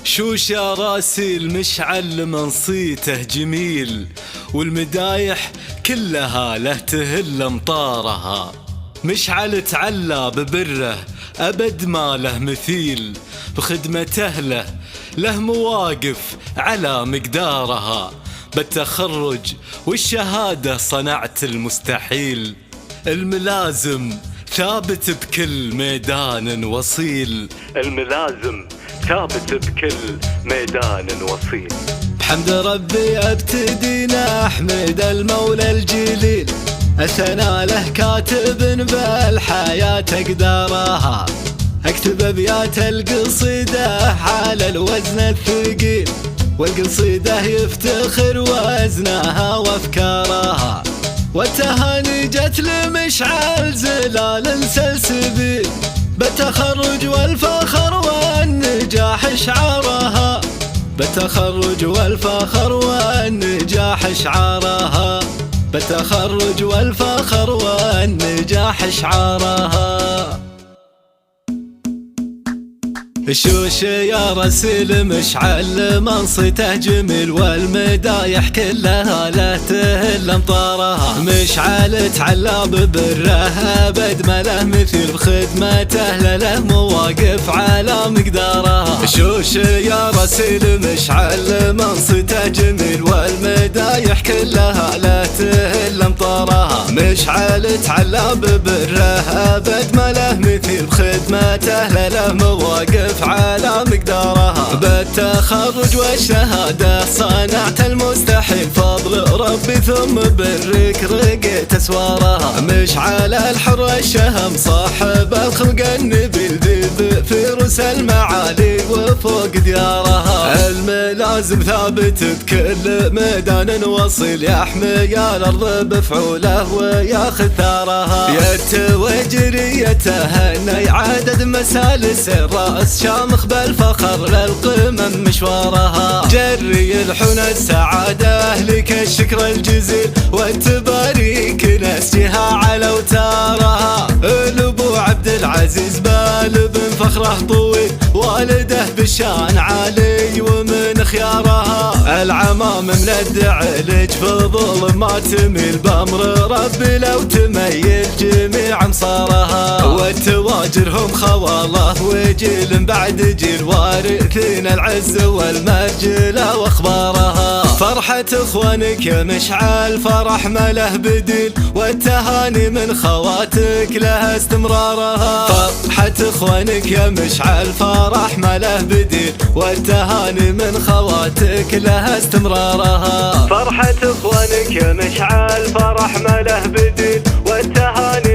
شوش يا راسي المشعل منصيته جميل، والمدايح كلها له تهل امطارها. مشعل تعلى ببره أبد ما له مثيل، بخدمته له مواقف على مقدارها. بالتخرج والشهادة صنعت المستحيل، الملازم ثابت بكل ميدان وصيل. الملازم ثابت بكل ميدان وصيل. بحمد ربي ابتدينا احمد المولى الجليل، اثنى له كاتب بالحياة اقدارها. اكتب ابيات القصيدة على الوزن الثقيل، والقصيدة يفتخر وزنها وافكارها. والتهاني جت لمشعل زلال سلسبيل، بالتخرج والفخر والنجاح شعارها. بالتخرج والفخر والنجاح شعارها. بالتخرج والفخر والنجاح شعارها. شوش يا رسيل مشعل منصته جميل، والمدايح كلها لا تهل امطارها. مشعل تعلى ببره ابد ما له مثيل، بخدمته له مواقف على مقدارها. شوش يا رسيل مشعل منصته جميل، والمدايح كلها لا تهل امطارها. مشعل تعلى ببره ابد ما له مثيل، بخدمته له مواقف على مقدارها. بالتخرج والشهادة صنعت المستحيل، فضل ربي ثم برك رقيت اسوارها. مشعل الحر الشهم صاحب الخلق النبيل، ذيب فيروس المعالي وفوق ديارها. الملازم ثابت بكل ميدان وصيل، يحمي الارض بفعوله وياخذ ثارها. يتوجري يتهنى عدد مسالس الراس، شامخ بالفخر للقمم مشوارها. جري الحنى السعادة لك الشكر الجزيل، والتباريك نسجها على اوتارها. الابو عبد العزيز بالبن فخره طويل، والده بالشان عالي ومن خيارها. العمام من الدعلج فضول ما تميل، بامر ربي لو تميل جميع امصارها. والتواجرهم خوالله وجيل بعد جيل، وارثين العز والمرجله واخبارها. فرحة اخوانك يا مشعل فرح ما له بديل، والتهاني من خواتك لها استمرارها. فرحة اخوانك يا مشعل فرح ما له بديل، والتهاني من خواتك لها استمرارها. فرحة اخوانك يا مشعل فرح ما له بديل، والتهاني